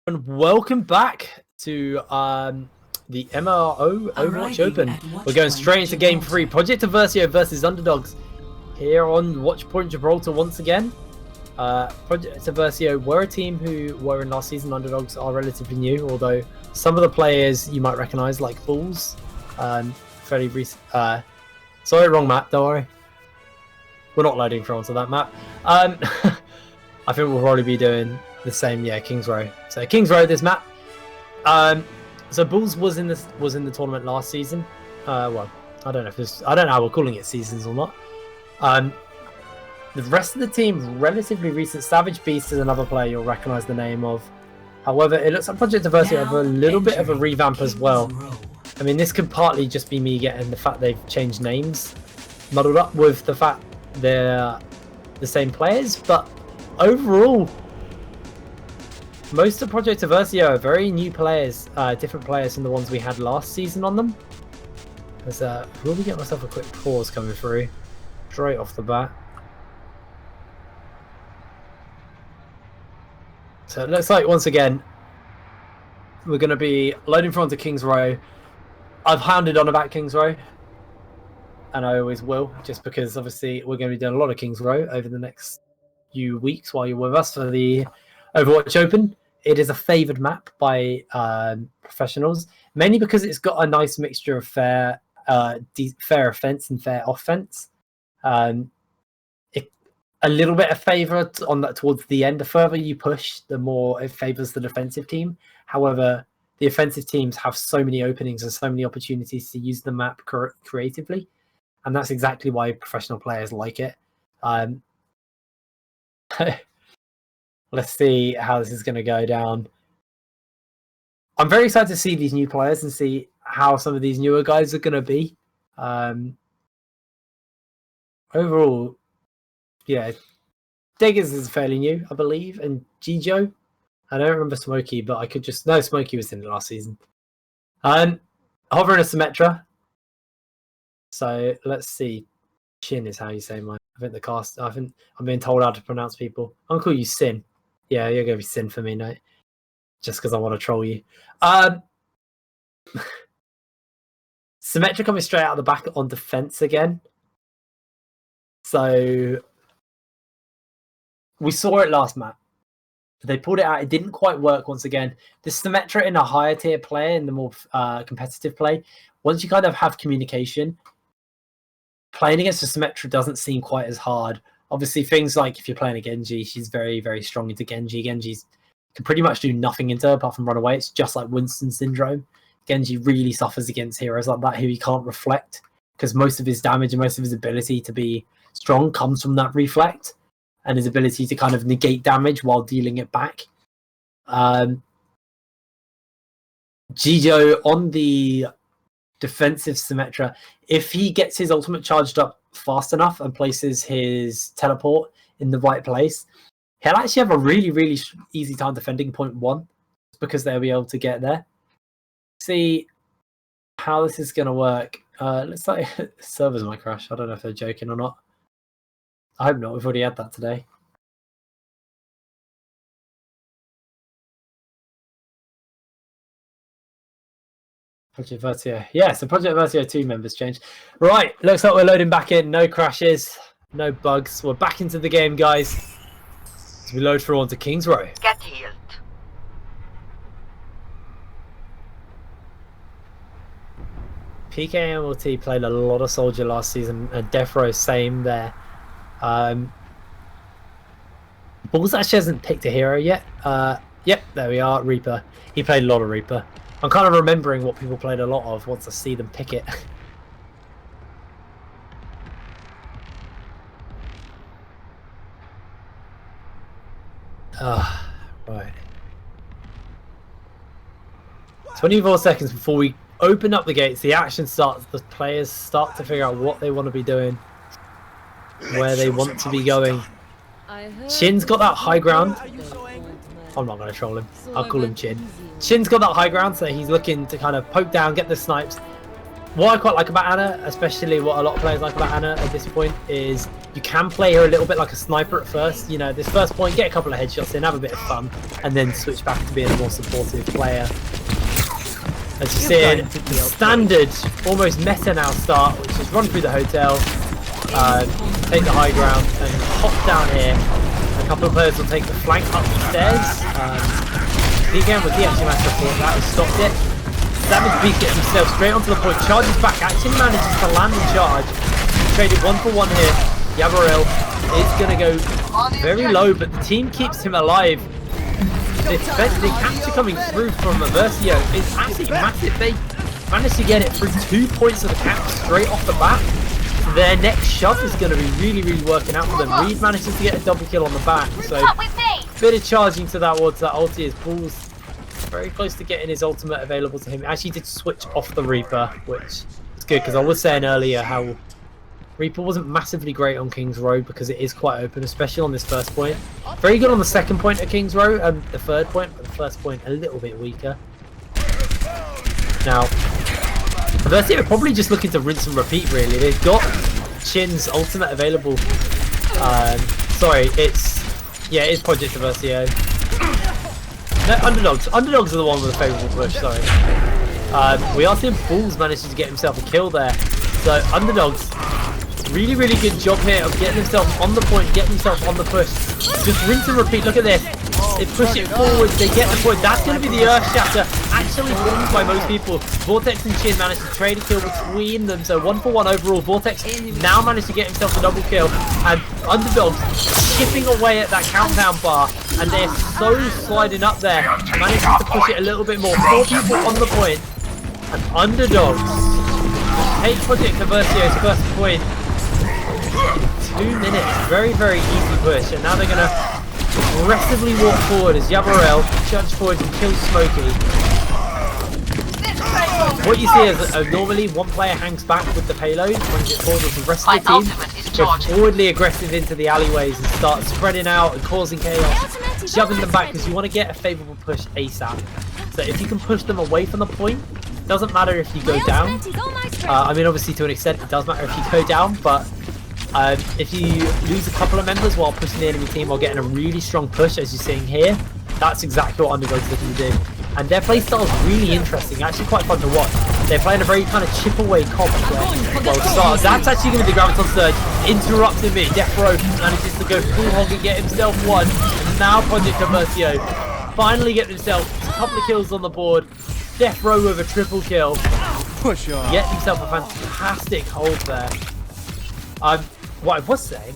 And welcome back to the MRO Overwatch Open. We're going straight into Game 3, Project Eversio versus Underdogs here on Watchpoint Gibraltar once again. Project Eversio were a team who were in last season. Underdogs are relatively new, although some of the players you might recognise, like Bulls, fairly recent. Sorry, wrong map, don't worry. We're not loading for onto that map. I think we'll probably be doing the same, yeah, Kings Row. So Kings Row, this map. So Bulls was in the tournament last season. Well, I don't know how we're calling it seasons or not. The rest of the team, relatively recent. Savage Beast is another player you'll recognise the name of. However, it looks like Project Eversio have a little bit of a revamp as well. I mean, this could partly just be me getting the fact they've changed names muddled up with the fact they're the same players, but overall, most of Project Eversio are very new players, different players than the ones we had last season on them. Will we get myself a quick pause coming through straight off the bat? So it looks like once again we're going to be loading front to Kings Row. I've hounded on about Kings Row, and I always will, just because obviously we're going to be doing a lot of Kings Row over the next few weeks while you're with us for the Overwatch Open. It is a favoured map by professionals, mainly because it's got a nice mixture of fair offense and fair offense. A little bit of favour on that towards the end. The further you push, the more it favours the defensive team. However, the offensive teams have so many openings and so many opportunities to use the map creatively, and that's exactly why professional players like it. Let's see how this is going to go down. I'm very excited to see these new players and see how some of these newer guys are going to be. Overall, yeah, Diggers is fairly new, I believe, and Gijo. I don't remember Smokey, but I could just... No, Smokey was in it last season. Hovering a Symmetra. So, let's see. Chin is how you say mine. I think I'm being told how to pronounce people. I'm going to call you Sin. Yeah, you're going to be Sin for me, no? Just because I want to troll you. Symmetra coming straight out of the back on defense again. So, we saw it last map. They pulled it out. It didn't quite work once again. The Symmetra in a higher tier play, in the more competitive play, once you kind of have communication, playing against a Symmetra doesn't seem quite as hard. Obviously, things like if you're playing a Genji, she's very, very strong into Genji. Genji can pretty much do nothing into her apart from run away. It's just like Winston syndrome. Genji really suffers against heroes like that who he can't reflect, because most of his damage and most of his ability to be strong comes from that reflect and his ability to kind of negate damage while dealing it back. Gijo on the defensive Symmetra, if he gets his ultimate charged up fast enough and places his teleport in the right place, he'll actually have a really, really easy time defending point 1 because they'll be able to get there. See how this is going to work. Looks like servers might crash. I don't know if they're joking or not. I hope not. We've already had that today. Project Eversio. Yeah, so Project Eversio 2 members changed. Right, looks like we're loading back in. No crashes, no bugs. We're back into the game, guys. As we load through onto Kings Row. Get healed. PKMLT played a lot of Soldier last season, and Death Row same there. Bulls actually hasn't picked a hero yet. Yep, there we are, Reaper. He played a lot of Reaper. I'm kind of remembering what people played a lot of once I see them pick it. Right. 24 seconds before we open up the gates, the action starts, the players start to figure out what they want to be doing, where they want to be going. Chin's got that high ground. I'm not going to troll him. I'll call him Chin. Chin's got that high ground, so he's looking to kind of poke down, get the snipes. what I quite like about Anna, especially what a lot of players like about Anna at this point, is you can play her a little bit like a sniper at first. You know, this first point, get a couple of headshots in, have a bit of fun, and then switch back to being a more supportive player. As you see, the standard, almost meta now start, which is run through the hotel, take the high ground, and hop down here. A couple of players will take the flank up the stairs. Again, with the actually managed to support that, has stopped it. Savage Beast gets himself straight onto the point, charges back, actually manages to land and charge. Traded 1-for-1 here. Yabarel is going to go very low, but the team keeps him alive. The capture coming through from Eversio is absolutely massive. They managed to get it through 2 points of the cap straight off the bat. Their next shove is going to be really working out for them. Reed manages to get a double kill on the back, so bit of charging to that towards that ulti as Paul's very close to getting his ultimate available to him. Actually did switch off the Reaper, which is good because I was saying earlier how Reaper wasn't massively great on King's Row because it is quite open, especially on this first point. Very good on the second point at King's Row and the third point, but the first point a little bit weaker. Now, Eversio are probably just looking to rinse and repeat really. They've got Chin's ultimate available. Sorry, it's Project Eversio. No, Underdogs. Underdogs are the one with a favourable push, sorry. We are seeing Bulls managing to get himself a kill there. So Underdogs, really good job here of getting himself on the point, getting himself on the push. Just rinse and repeat, look at this. They push it forward, they get the point. That's going to be the Earth Shatter. Actually wins by most people. Vortex and Chin managed to trade a kill between them. So 1-for-1 overall. Vortex now managed to get himself a double kill. And Underdogs chipping away at that countdown bar. And they're so sliding up there. Managing to push it a little bit more. 4 people on the point. And Underdogs take Project Eversio's first point. 2 minutes. Very easy push. And now they're going to aggressively walk forward as Yabarel charges forward and kills Smokey. What you see is normally one player hangs back with the payload when it forward with the rest of the team. Go forwardly aggressive into the alleyways and start spreading out and causing chaos, shoving them back because you want to get a favourable push ASAP. So if you can push them away from the point, doesn't matter if you go down. I mean, obviously to an extent it does matter if you go down, but if you lose a couple of members while pushing the enemy team or getting a really strong push, as you're seeing here, that's exactly what Underdogs are looking to do. And their playstyle is really interesting, actually quite fun to watch. They're playing a very kind of chip away comp well, that's actually going to be the Graviton Surge, interrupting me. Death Row manages to go full hog and get himself one. And now Project Eversio finally get himself a couple of kills on the board. Death Row with a triple kill. Push on. Get himself a fantastic hold there. What I was saying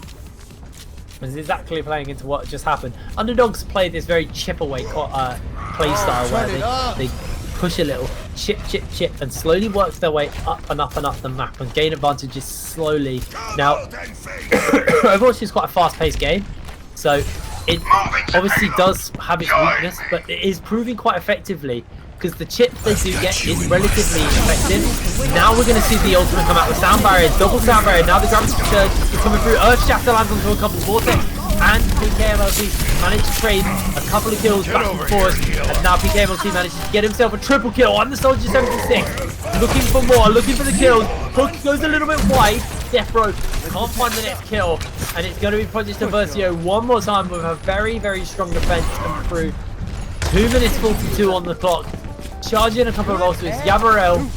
was exactly playing into what just happened. Underdogs play this very chip away play style where they push a little, chip, and slowly work their way up and up the map and gain advantages slowly. Now, Overwatch is quite a fast-paced game, so it obviously does have its weakness, but it is proving quite effectively. Because the chip they do get is relatively effective. Now we're going to see the ultimate come out with sound barrier, double sound barrier. Now the Gravity Surge is coming through. Earth Shatter lands onto a couple of Vortex. And PKMLT managed to trade a couple of kills back and forth. And now PKMLT manages to get himself a triple kill on the Soldier 76. Looking for more, looking for the kills. Hook goes a little bit wide. Death Row can't find the next kill. And it's going to be Project Eversio one more time with a very strong defense coming through. 2 minutes 42 on the clock. Charging a couple of ultimates. Yabarel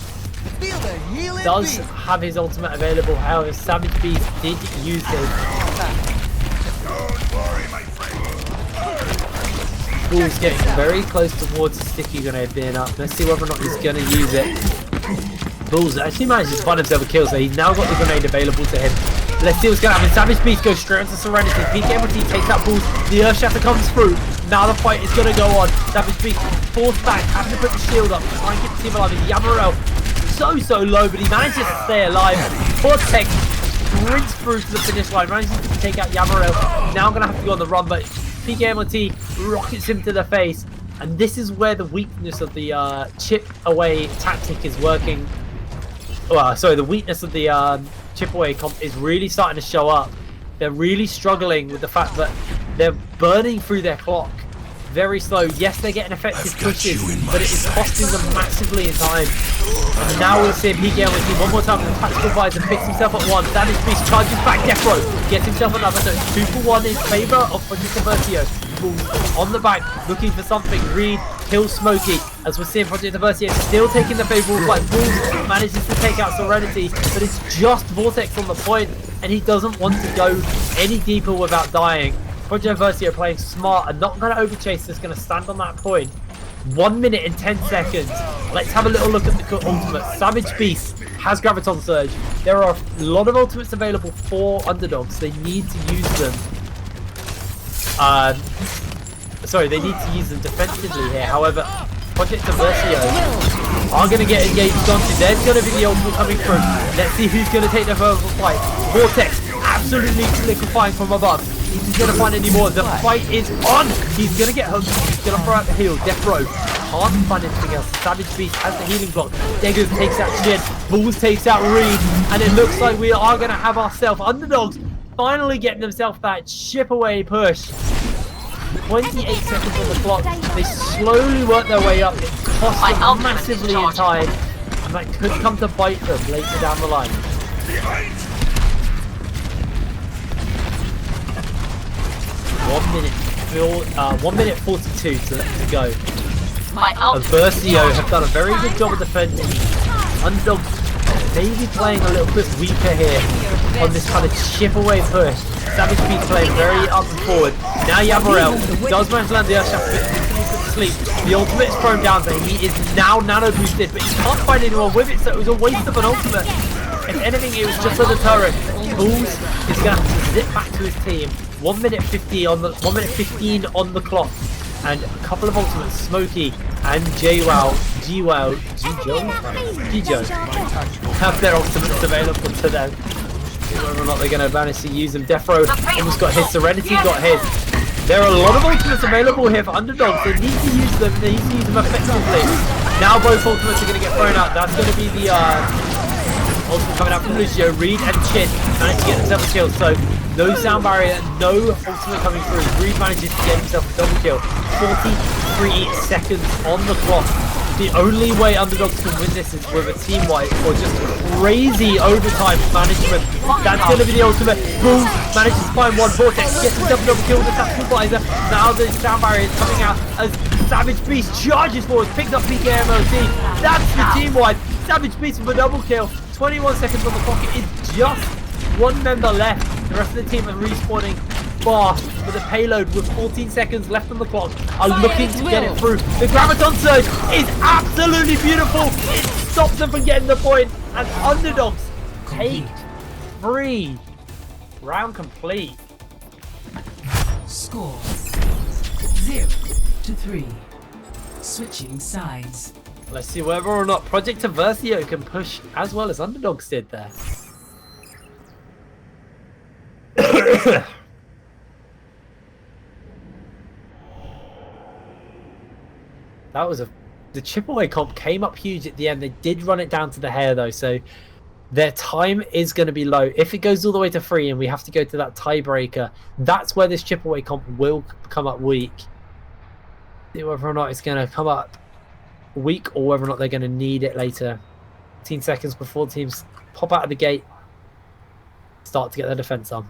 does have his ultimate available. However, Savage Beast did use his. Bull's getting very close towards the sticky grenade being up. Let's see whether or not he's going to use it. Bull's actually managed to find himself a kill, so he's now got the grenade available to him. Let's see what's going to happen. Savage Beast goes straight into Serenity. PKMLT takes out Bulls. The Earth Shatter comes through. Now the fight is going to go on. Savage Beast forced back. Has to put the shield up. Try and keep the team alive. Yabarel so low, but he manages to stay alive. Vortex sprints through to the finish line. Manages to take out Yabarel. Now going to have to go on the run, but PKMLT rockets him to the face. And this is where the weakness of the chip away tactic is working. Well, sorry, the weakness of the chip away comp is really starting to show up. They're really struggling with the fact that they're burning through their clock. very slow. Yes, they're getting effective pushes, but it is costing them massively in time. And now we'll see PKMOT one more time with the tactical visor, picks himself at one. Damage Beast charges back, Death Row gets himself another. So it's 2 for 1 in favour of Project Eversio. On the back, looking for something. Reed kills Smokey, as we're seeing Project Eversio still taking the favourable fight. Bulls manages to take out Serenity, but it's just Vortex on the point, and he doesn't want to go any deeper without dying. Project Eversio playing smart and not going to overchase, just going to stand on that point. 1 minute and 10 seconds. Let's have a little look at the ultimate. Savage Beast has Graviton Surge. There are a lot of ultimates available for Underdogs. They need to use them. They need to use them defensively here. However, Project Eversio are going to get engaged onto. There's going to be the ultimate coming through. Let's see who's going to take the verbal fight. Vortex absolutely liquefying from above. He's going to find any more. The fight is on. He's going to get hooked. He's going to throw out the heal. Death Row can't find anything else. Savage Beast has the healing block. Degu takes out Shin. Bulls takes out Reed. And it looks like we are going to have ourselves Underdogs finally getting themselves that chip away push. 28 seconds on the clock. They slowly work their way up. It costs them massively in time. And that could come to bite them later down the line. 1 minute 42 to go. Eversio have done a very good job of defending. Underdogs maybe playing a little bit weaker here on this kind of chip away push. Savage Beast playing very up and forward. Now Yamarel does manage to land the Earthshaft sleep. The ultimate is thrown down there. He is now nano boosted, but he can't find anyone with it, so it was a waste of an ultimate. If anything, it was just a deterrent. Bulls is going to have to zip back to his team. 1 minute 15 on the clock, and a couple of ultimates. Smokey and Jijo have their ultimates available to them. Whether or not they're going to manage to use them. Death Row almost got his. Serenity got his. There are a lot of ultimates available here for Underdogs. They need to use them. They need to use them effectively. Now both ultimates are going to get thrown out. That's going to be the ultimate coming out from Lucio. Reed and Chin managed to get themselves a kill. So no sound barrier, no ultimate coming through. Reed manages to get himself a double kill. 43 seconds on the clock. The only way Underdogs can win this is with a team wipe or just crazy overtime management. That's going to be the ultimate. Boom! Manages to find one. Vortex gets himself a double kill with the tactical visor. Now the sound barrier is coming out as Savage Beast charges forward, picks up PKMOT. That's the team wipe. Savage Beast with a double kill. 21 seconds on the clock. It is just one member left. The rest of the team are respawning fast, but the payload with 14 seconds left on the clock are looking to get it through. The Graviton Surge is absolutely beautiful. It stops them from getting the point, and Underdogs take 3. Round complete. Score 0-3. Switching sides. Let's see whether or not Project Eversio can push as well as Underdogs did there. The chip away comp came up huge at the end. They did run it down to the hair though, so their time is going to be low. If it goes all the way to 3 and we have to go to that tiebreaker, that's where this chip away comp will come up weak. See whether or not it's going to come up weak or whether or not they're going to need it later. 15 seconds before teams pop out of the gate, start to get their defense on.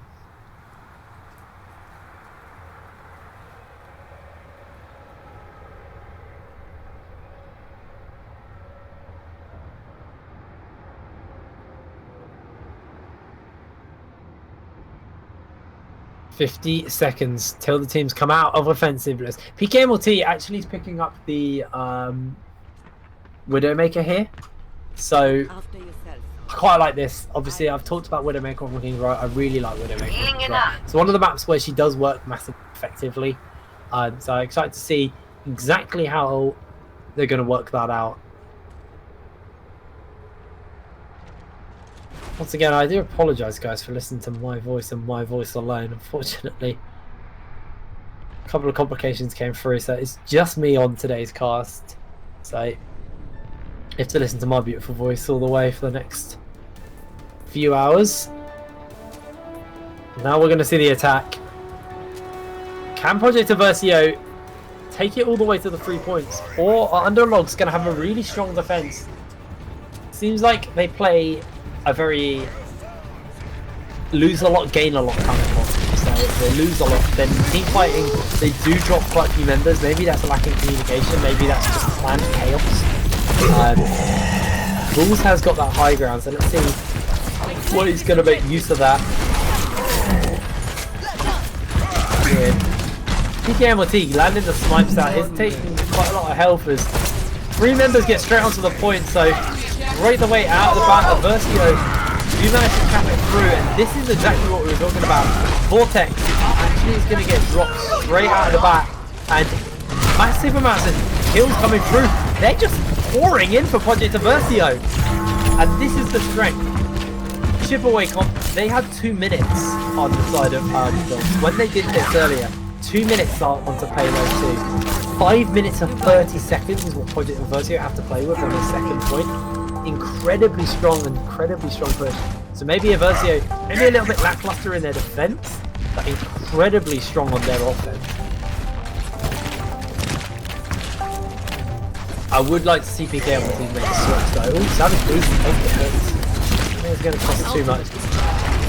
$50 seconds till the teams come out of offensiveness. PKMOT actually is picking up the Widowmaker here, so I quite like this. Obviously, I've talked about Widowmaker on Looking Right. I really like Widowmaker. Right. It's one of the maps where she does work massively effectively. So I'm excited to see exactly how they're going to work that out. Once again, I do apologise, guys, for listening to my voice and my voice alone. Unfortunately, a couple of complications came through, so it's just me on today's cast. So you have to listen to my beautiful voice all the way for the next few hours. Now we're going to see the attack. Can Project Eversio take it all the way to the 3 points, or are Underdogs going to have a really strong defense? Seems like they play a very lose a lot, gain a lot kind of model. So if they lose a lot, then team fighting, they do drop quite a few members. Maybe that's lacking communication, maybe that's just planned chaos. Bulls has got that high ground, so let's see what he's going to make use of that. Yeah. PKMLT landing the smipes out is taking quite a lot of health as 3 members get straight onto the point, so right the way out of the bat, Eversio do manage to cap it through, and this is exactly what we were talking about. Vortex actually is going to get dropped straight out of the bat, and massive amounts of kills coming through. They're just pouring in for Project Eversio, and this is the strength. Chip away comp, they had 2 minutes on the side of Underdogs. When they did this earlier, 2 minutes are onto payload 2. 5 minutes and 30 seconds is what Project Eversio have to play with on the second point. Incredibly strong push. So maybe Eversio, maybe a little bit lackluster in their defense, but incredibly strong on their offense. I would like to see PK on the team make a switch though. Oh, Savage Beast, take the hits. I think it's going to cost too much.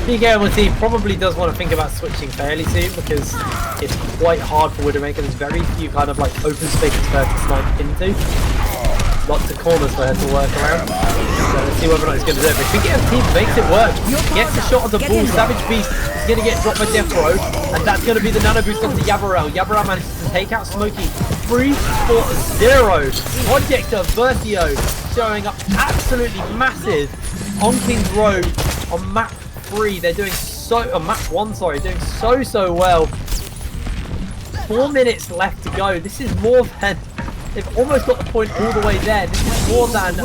PK on the team probably does want to think about switching fairly soon because it's quite hard for Widowmaker. There's very few kind of like open spaces for her to snipe into. Lots of corners for her to work around. So let's see whether or not he's going to do it. But PK on the team makes it work. Gets a shot on the ball. Savage Beast is going to get dropped by Defro, and that's going to be the nano boost onto Yabarel. Yabarel manages to take out Smokey. 3-4-0. Project Eversio showing up absolutely massive on King's Road on map 3. They're doing on map 1, sorry, doing so well. 4 minutes left to go. This is more than they've almost got the point all the way there. This is more than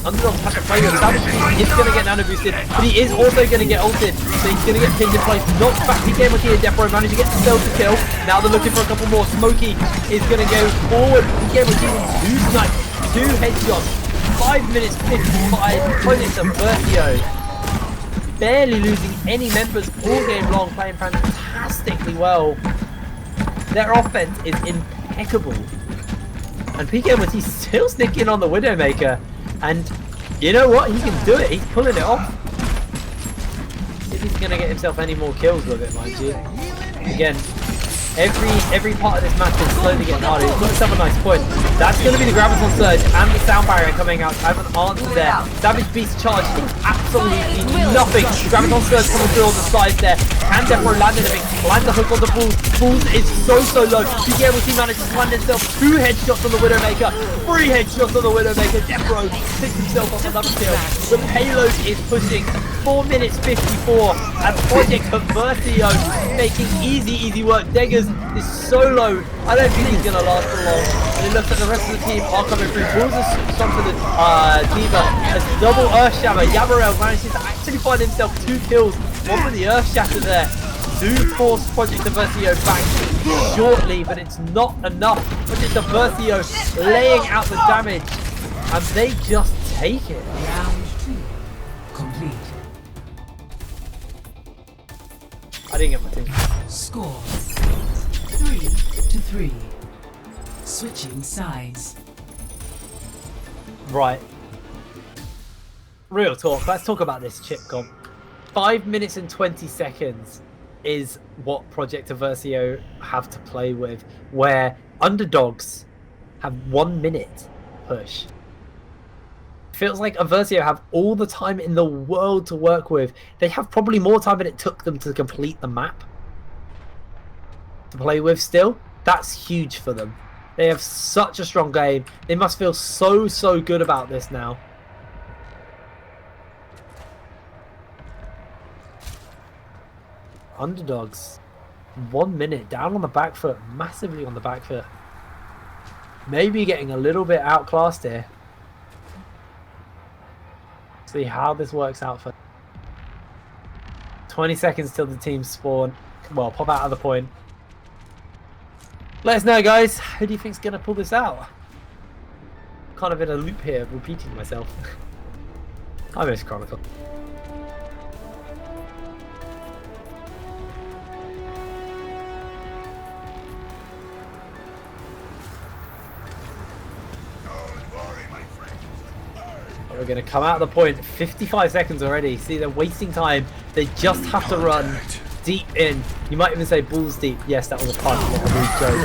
Underdogs have to play with. Savage is going to get nano boosted, but he is also going to get ulted, so he's going to get pinned in place. Knocked back. PK and Defro managed to get the stealth to kill. Now they're looking for a couple more. Smokey is going to go forward. PK and 2 snipes, 2 headshots. 5 minutes 55. Project Eversio barely losing any members all game long, playing fantastically well. Their offense is impeccable. And PKMT still sneaking on the Widowmaker. And you know what? He can do it. He's pulling it off. If he's going to get himself any more kills with it, mind you. Again, every part of this match is slowly getting harder. He's got himself a nice point. That's going to be the Graviton Surge and the Sound Barrier coming out. I have an answer there. Savage Beast charge is absolutely nothing. Graviton Surge coming through on the side there. Can Defro land anything? Land the hook on the Bulls. Bulls is so low. PKMT manages to land himself 2 headshots on the Widowmaker. 3 headshots on the Widowmaker. Defro picks himself up another kill. The payload is pushing 4 minutes 54. And Project Eversio making easy work. Deggers is so low. I don't think he's going to last for long. And it looks like the rest of the team are coming through. Bulls has swung to the Diva as double Earth Shatter. Yabarel manages to actually find himself 2 kills. One with the Earth Shatter there. Do force Project Eversio back shortly, but it's not enough. Project Eversio laying out the damage, and they just take it. Round 2 complete. I didn't get my team. Score 3-3. Switching sides. Right. Real talk. Let's talk about this chip comp. 5 minutes and 20 seconds is what Project Eversio have to play with, where Underdogs have 1 minute push. Feels like Eversio have all the time in the world to work with. They have probably more time than it took them to complete the map to play with still. That's huge for them. They have such a strong game. They must feel so good about this now. Underdogs, 1 minute down on the back foot, massively on the back foot. Maybe getting a little bit outclassed here. See how this works out for 20 seconds till the team spawn. Well, pop out of the point. Let us know, guys. Who do you think's gonna pull this out? Kind of in a loop here, repeating myself. I miss Chronicle. We're going to come out of the point. 55 seconds already. See, they're wasting time. They just have to run deep in. You might even say balls deep. Yes, that was a pun, not a rude joke.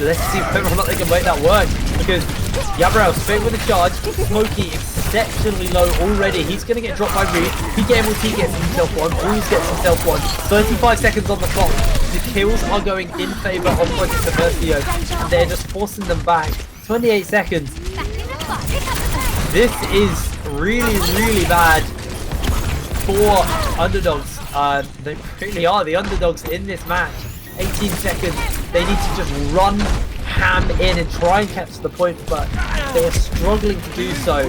Let's see whether or not they can make that work. Because Gabriel straight with a charge. Smokey exceptionally low already. He's going to get dropped by Reed. He gets himself one. Balls gets himself one. 35 seconds on the clock. The kills are going in favor of Project Eversio. They're just forcing them back. 28 seconds. This is really, really bad for Underdogs. They really are the Underdogs in this match. 18 seconds. They need to just run ham in and try and catch the point, but they are struggling to do so.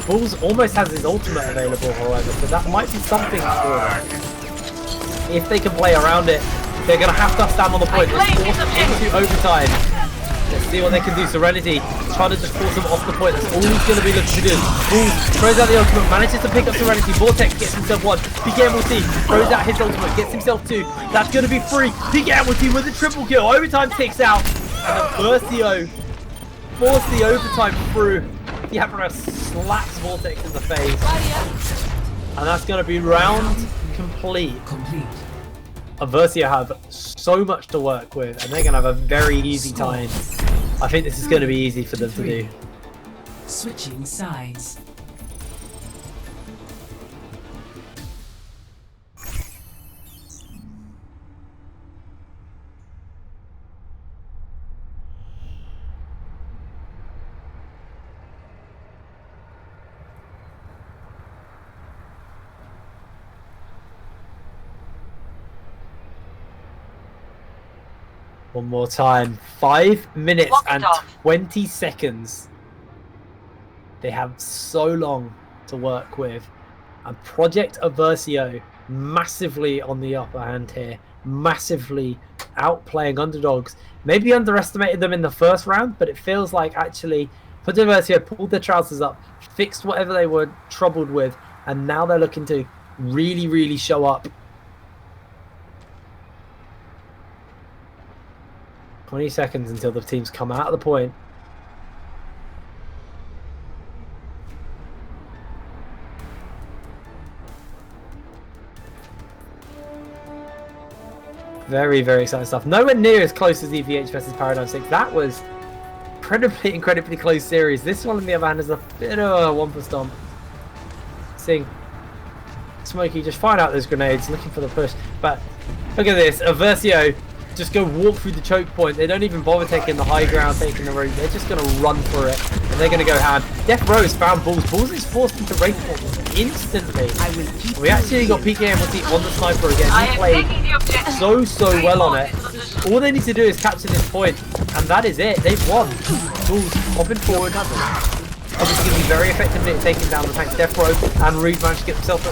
Bulls almost has his ultimate available, however, so that might be something for them. If they can play around it, they're going to have to stand on the point. Let's force them into overtime. Let's see what they can do. Serenity trying to just force them off the point. That's all he's going to be looking to do. Bulls throws out the ultimate, manages to pick up Serenity. Vortex gets himself one. PKMLT throws out his ultimate, gets himself two. That's going to be free. PKMLT with a triple kill. Overtime ticks out. And Eversio force the overtime through. Yabra slaps Vortex in the face. And that's going to be round complete. Eversio have so much to work with, and they're going to have a very easy time. I think this is going to be easy for them to do. Switching sides. One more time. 5 minutes and 20 seconds. They have so long to work with. And Project Eversio massively on the upper hand here. Massively outplaying Underdogs. Maybe underestimated them in the first round, but it feels like actually Project Eversio pulled their trousers up, fixed whatever they were troubled with, and now they're looking to really, really show up. 20 seconds until the teams come out of the point. Very, very exciting stuff. Nowhere near as close as EVH versus Paradigm 6. That was incredibly close series. This one, on the other hand, is a bit of a one for stomp. Seeing Smokey just firing out those grenades, looking for the push. But look at this. Eversio just go walk through the choke point. They don't even bother taking the high ground, taking the route. They're just going to run for it, and they're going to go ham. Death Row has found Bulls. Bulls is forced into race instantly. We actually got PKMLT on the sniper again. He played so well on it. All they need to do is capture this point, and that is it. They've won. Bulls hopping forward. Obviously going to be very effective at taking down the tank. Death Row and Reed managed to get himself 2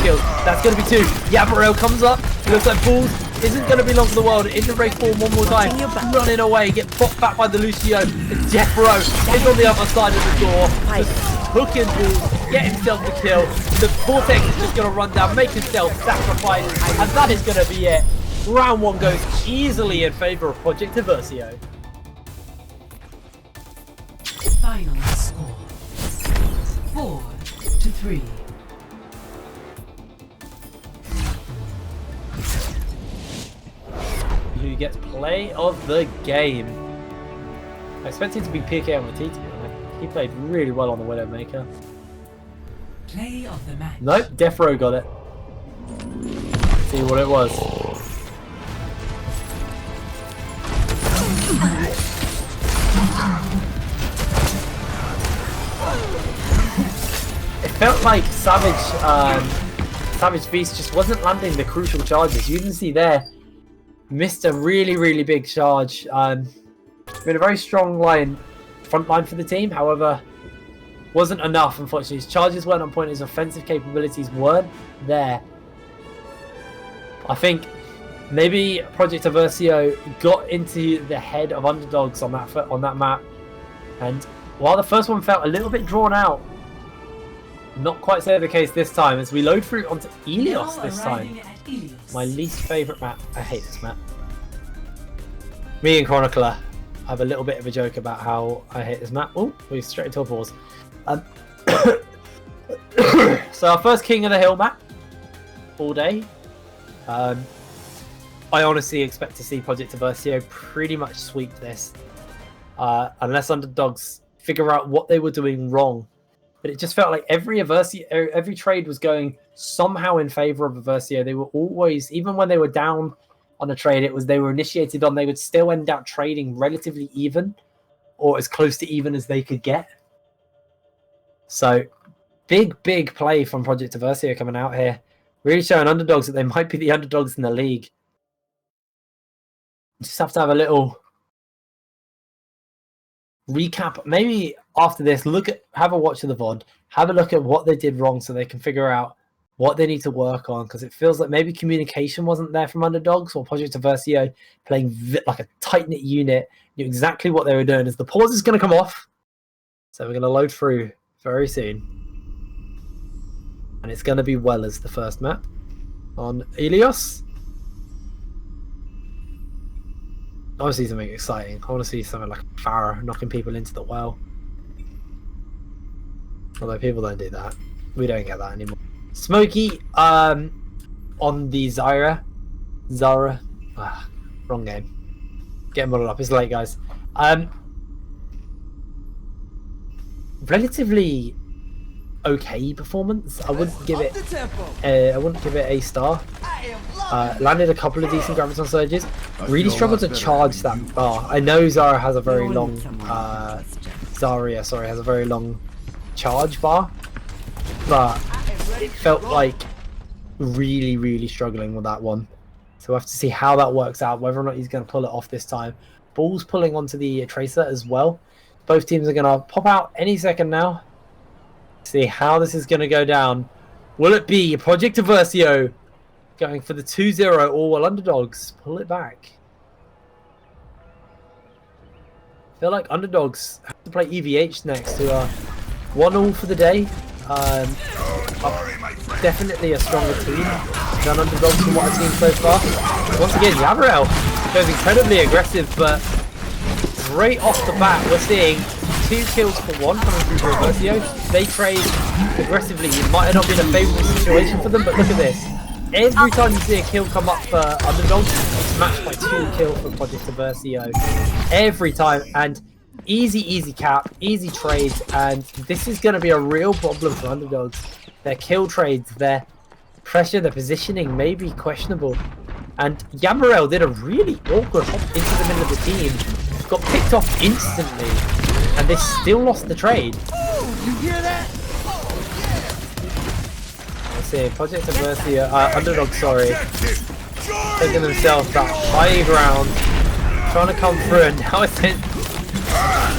kills. That's going to be 2. Yabarel comes up. It looks like Bulls isn't going to be long for the world. Into race form one more time. Running away. Get popped back by the Lucio. And Death Row is on the other side of the door. Just hooking Bulls. Get himself the kill. The Vortex is just going to run down. Make himself sacrifice. And that is going to be it. Round 1 goes easily in favour of Project Eversio. Final score 4-3. Who gets play of the game? I expect it to be PKMLT, to be honest. He played really well on the Widowmaker. Play of the match. Nope, Death Row got it. Let's see what it was. It felt like Savage Beast just wasn't landing the crucial charges. You can see there, missed a really big charge. Been a very strong front line for the team. However, wasn't enough, unfortunately. His charges weren't on point. His offensive capabilities weren't there. I think maybe Project Eversio got into the head of Underdogs on that map, and while the first one felt a little bit drawn out, not quite so the case this time, as we load through onto Elios this time. My least favourite map. I hate this map. Me and Chronicler. have a little bit of a joke about how I hate this map. Oh, we straight into a pause. So our first King of the Hill map all day. I honestly expect to see Project Eversio pretty much sweep this, unless Underdogs figure out what they were doing wrong. But it just felt like every trade was going somehow in favor of Eversio. They were always, even when they were down on a trade, they were initiated on, they would still end up trading relatively even, or as close to even as they could get. So big play from Project Eversio coming out here, really showing Underdogs that they might be the underdogs in the league. Just have to have a little recap. Maybe after this, have a watch of the VOD, have a look at what they did wrong so they can figure out what they need to work on, because it feels like maybe communication wasn't there from Underdogs, or Project Eversio playing like a tight-knit unit, knew exactly what they were doing. As the pause is going to come off, so we're going to load through very soon. And it's going to be well as the first map on Helios. I want to see something exciting. I want to see something like Farah knocking people into the well. Although people don't do that. We don't get that anymore. Smokey on the Zara. Wrong game. Getting muddled up. It's late, guys. Relatively okay performance. I wouldn't give it a star. Landed a couple of decent graviton surges. Really struggled to charge that bar. I know Zara has a very long has a very long charge bar, but it felt like really struggling with that one. So we'll have to see how that works out, whether or not he's going to pull it off this time. Ball's pulling onto the Tracer as well. Both teams are going to pop out any second now. See how this is going to go down. Will it be Project Eversio going for the 2-0, or will Underdogs pull it back? I feel like Underdogs have to play EVH next, who are 1-1 for the day. Definitely a stronger team than Underdogs from what I've seen so far. Once again, Yavrel goes incredibly aggressive, but straight off the bat, we're seeing 2 kills for 1 coming through for Eversio. They trade aggressively. It might have not been a favourable situation for them, but look at this. Every time you see a kill come up for Underdogs, it's matched by 2 kills for Project Eversio. Every time. And easy cap, easy trades. And this is going to be a real problem for Underdogs. Their kill trades, their pressure, their positioning may be questionable. And Yamarel did a really awkward hop into the middle of the team. Got picked off instantly. And they still lost the trade. You hear that? Let's see, Project Eversio, Underdogs, sorry, taking themselves that high ground, trying to come through, and now it's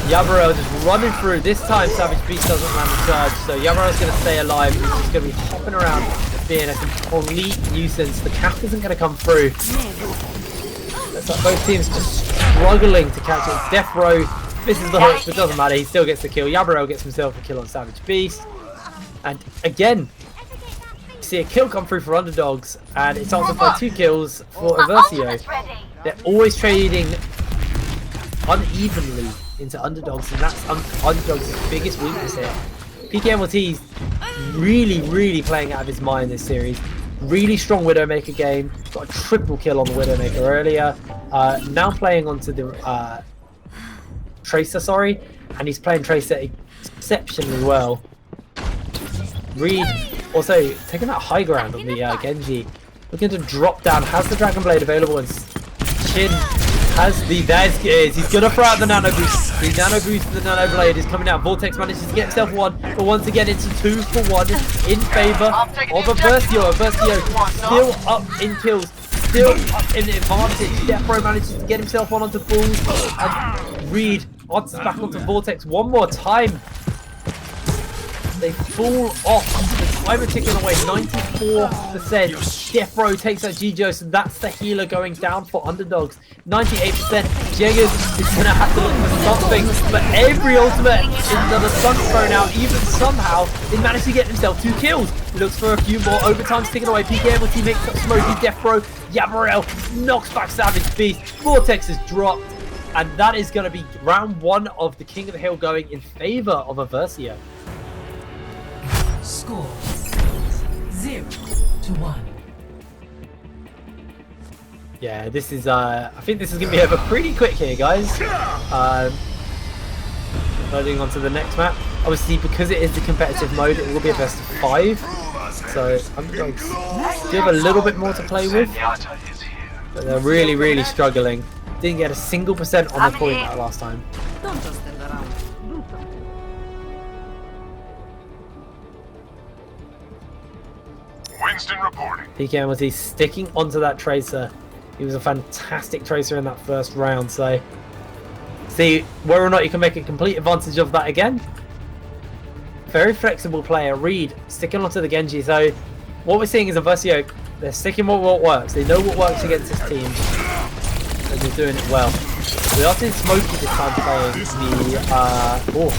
Yabarel just running through. This time Savage Beast doesn't land the charge, so Yabarel's going to stay alive. He's just going to be hopping around, being a complete nuisance. The cap isn't going to come through. Looks like both teams just struggling to catch it. Death Row misses the hook, but it doesn't matter. He still gets the kill. Yabarel gets himself a kill on Savage Beast. And again, see a kill come through for Underdogs, and it's answered by 2 kills for Eversio. They're always trading unevenly into Underdogs, and that's Underdogs' biggest weakness here. PKMLT's really playing out of his mind this series. Really strong Widowmaker game. Got a triple kill on the Widowmaker earlier. Now playing onto the Tracer, sorry, and he's playing Tracer exceptionally well. Reed also taking that high ground on the Genji, looking to drop down, has the Dragon Blade available, and Chin has the, he's gonna throw out the Nano Boost. The Nano Boost for the Nano Blade is coming out. Vortex manages to get himself 1, but once again it's 2 for 1 in favour of Eversio. Eversio still up in kills, still up in advantage. Death Row manages to get himself onto Bulls, and Reed odds back onto Vortex one more time. They fall off. The timer ticking away, 94%. Death Row takes out Gijo, so that's the healer going down for Underdogs. 98%. Jaggers is going to have to look for something, but every ultimate is another stun thrown out. Even somehow, they managed to get themselves 2 kills. Looks for a few more. Overtime's ticking away. PKMLT makes up Smokey. Death Row. Yabarel knocks back Savage Beast. Vortex is dropped. And that is going to be round 1 of the King of the Hill going in favor of Eversio. Score 0-1. Yeah, this is, I think this is going to be over pretty quick here, guys. Loading on to the next map. Obviously, because it is the competitive mode, it will be a best of 5. So, Underdogs do have a little bit more to play with. But they're really, really struggling. Didn't get a single % on the point that last time. Don't just stand around. Do something. Winston reporting. PKMLT sticking onto that Tracer. He was a fantastic Tracer in that first round, so see whether or not you can make a complete advantage of that again. Very flexible player. Reed sticking onto the Genji, so what we're seeing is Eversio, they're sticking with what works. They know what works against this team, and they're doing it well. We are seeing Smokey this time playing the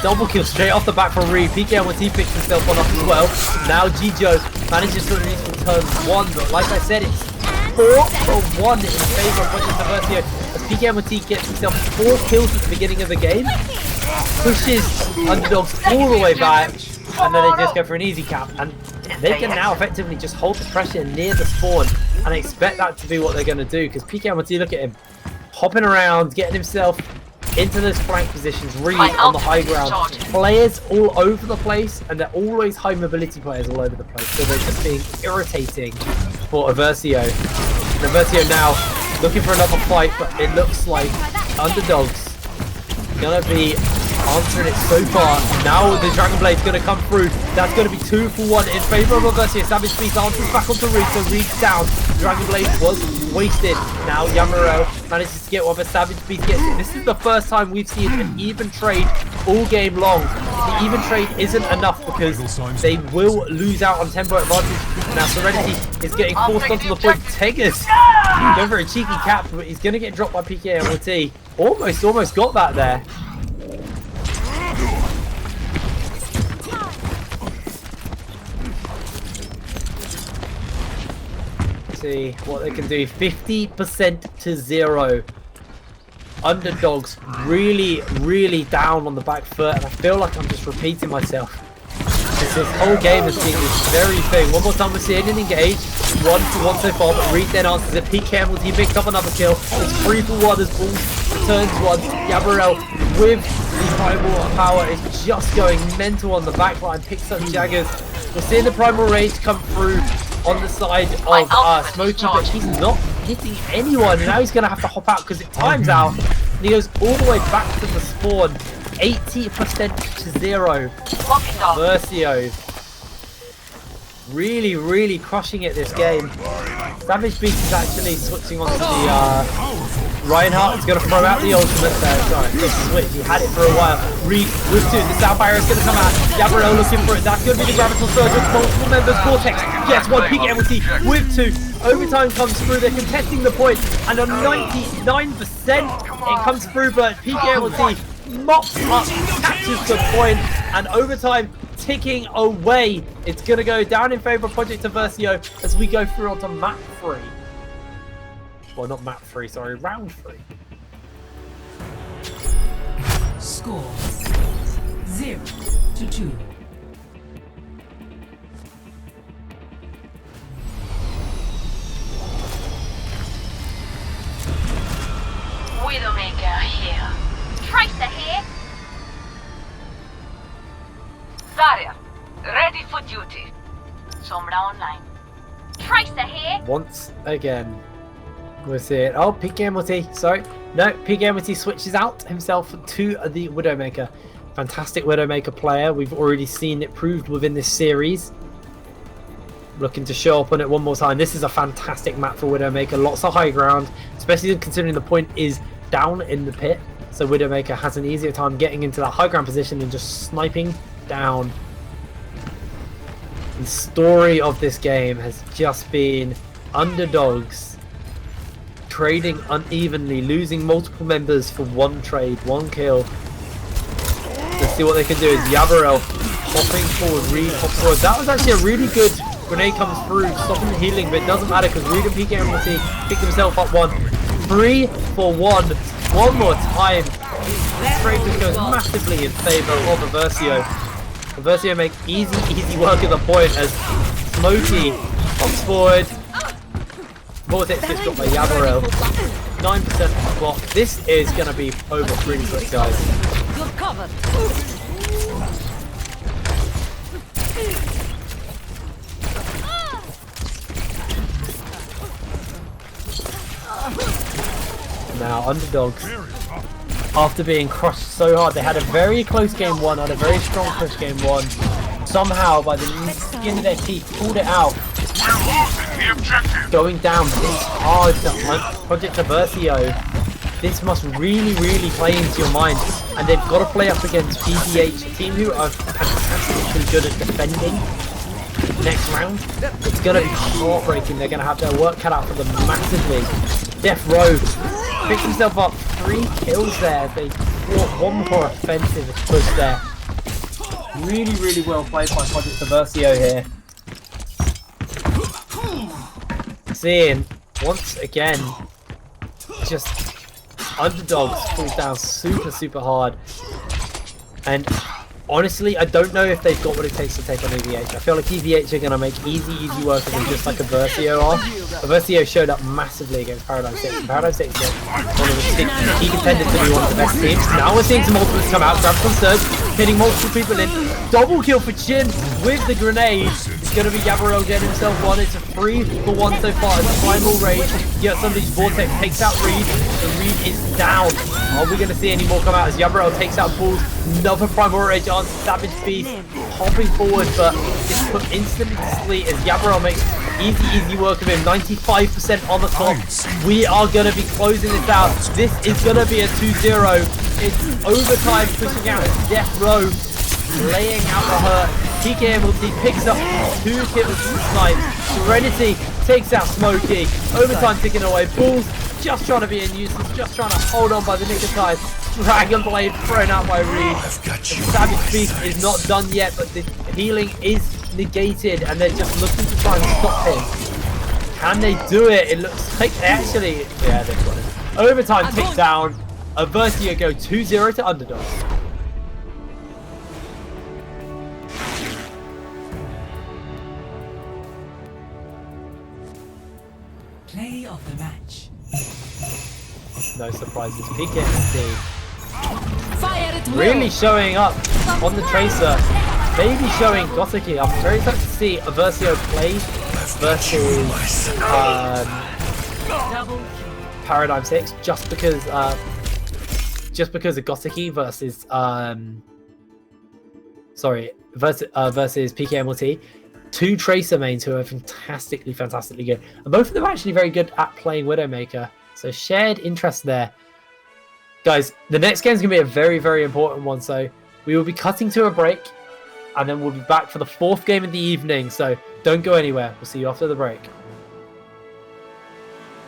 double kill straight off the back from Reed. PKMLT picks himself one up as well. Now Gijo manages to at least return 1, but like I said, it's 4-1 in favour of Eversio as PKMLT gets himself 4 kills at the beginning of the game, pushes Underdogs all the way back, and then they just go for an easy cap, and they can now effectively just hold the pressure near the spawn, and I expect that to be what they're going to do, because PKMLT, look at him, hopping around, getting himself into those flank positions, Reed on the high ground, players all over the place, and they're always high mobility players all over the place, so they're just being irritating for Eversio. And Eversio now looking for another fight, but it looks like Underdogs gonna be answering it so far. Now the Dragon Blade's gonna come through. That's gonna be 2 for 1 in favor of Eversio. Savage Beast answers back onto Reed, so Reed's down. Dragon Blade was wasted. Now MRO manages to get one, but Savage Beast gets it. This is the first time we've seen an even trade all game long. The even trade isn't enough because they will lose out on tempo advantage. Now Serenity is getting forced onto the point. Tegas going for a cheeky cap, but he's gonna get dropped by PKMLT. Almost got that there. See what they can do. 50% to 0. Underdogs really down on the back foot, and I feel like I'm just repeating myself. This whole game has been this very thing. One more time we're seeing an engage. 1 for 1 so far, but Reed then answers it. PKMLT picks up another kill. It's 3 for 1 as Bulls returns 1. Gabriel with the primal power is just going mental on the backline. Picks up Jaggers. We're seeing the primal rage come through on the side of Smokey, but he's not hitting anyone. Now he's going to have to hop out because it times out. And he goes all the way back to the spawn. 80% to 0. Eversio really crushing it this game. Savage Beast is actually switching onto the Reinhardt is going to throw out the ultimate there. Sorry, just switch. He had it for a while. Reed with 2. The sound barrier is going to come out. Gabriel looking for it. That's going to be the Gravital Surge with multiple members. Cortex gets 1. PKMLT with 2. Overtime comes through. They're contesting the point. And on 99%, it comes through, but PKMLT mops up, catches the point, and overtime ticking away. It's going to go down in favor of Project Eversio as we go through onto map 3. Well, not map 3, sorry, round 3. Score 0-2. Widowmaker here. Tracer here. Zarya, ready for duty. Sombra online. Tracer here. Once again, we'll see it. Oh, PKMLT, sorry. No, PKMLT switches out himself to the Widowmaker. Fantastic Widowmaker player. We've already seen it proved within this series. Looking to show up on it one more time. This is a fantastic map for Widowmaker. Lots of high ground, especially considering the point is down in the pit. So Widowmaker has an easier time getting into that high ground position and just sniping down. The story of this game has just been Underdogs trading unevenly, losing multiple members for 1 trade, 1 kill. Let's see what they can do. Is Yabarel hopping forward, Reed hops forward. That was actually a really good grenade comes through, stopping the healing, but it doesn't matter because Reed and PKMLT picked himself up 1. 3 for 1. One more time. This trade just goes massively in favor of Eversio. Eversio make easy work at the point as Smokey pops forward. Vortex gets got by Yabarel. 9% on the clock. This is going to be over pretty quick, guys. You're covered. Now, Underdogs, after being crushed so hard, they had a very close game 1, had a very strong push game 1. Somehow, by the skin of their teeth, pulled it out. The objective. Going down this hard to Project Eversio. This must really play into your mind. And they've got to play up against PDH, a team who are fantastically good at defending. Next round, it's going to be heartbreaking. They're going to have their work cut out for them massively. Death Row picks himself up 3 kills there. They fought one more offensive push there. Really well played by Project Eversio here. Seeing once again, just Underdogs falls down super hard. And honestly, I don't know if they've got what it takes to take on EVH. I feel like EVH are going to make easy work of them, just like Eversio are. Eversio showed up massively against Paradigm 6. Paradigm 6 is one of the key contenders to be one of the best teams. Now we're seeing some ultimates come out, grab some surge, hitting multiple people in. Double kill for Chin with the grenade. It's going to be Yabarel getting himself one. It's a 3 for 1 so far. It's Primal Rage. Yeah, somebody's Vortex takes out Reed. The Reed is down. Are we going to see any more come out as Yabarel takes out Bulls? Another Primal Rage on Savage Beast. Hopping forward, but it's put instantly to sleep as Yabarel makes easy work of him. 95% on the clock. We are going to be closing this out. This is going to be a 2-0. It's overtime pushing out Death Row, laying out the hurt. TKMLT picks up 2 kills from Snipes. Serenity takes out Smokey. Overtime ticking away. Bulls just trying to be in nuisance, just trying to hold on by the nick of time. Dragon Blade thrown out by Reed. Savage Beast is not done yet, but the healing is negated and they're just looking to try and stop him. Can they do it? It looks like actually, yeah, they've got it. Overtime takedown. Eversio go 2-0 to Underdogs. Play of the match. No surprises. PKMT Fire at will. really showing up on the Tracer. Maybe showing Gothicy. I'm very excited to see Eversio play versus Paradigm 6 just because of Gothicy versus versus PKMLT. 2 Tracer mains who are fantastically good. And both of them are actually very good at playing Widowmaker. So shared interest there. Guys, the next game is going to be a very important one. So we will be cutting to a break. And then we'll be back for the 4th game of the evening. So don't go anywhere. We'll see you after the break.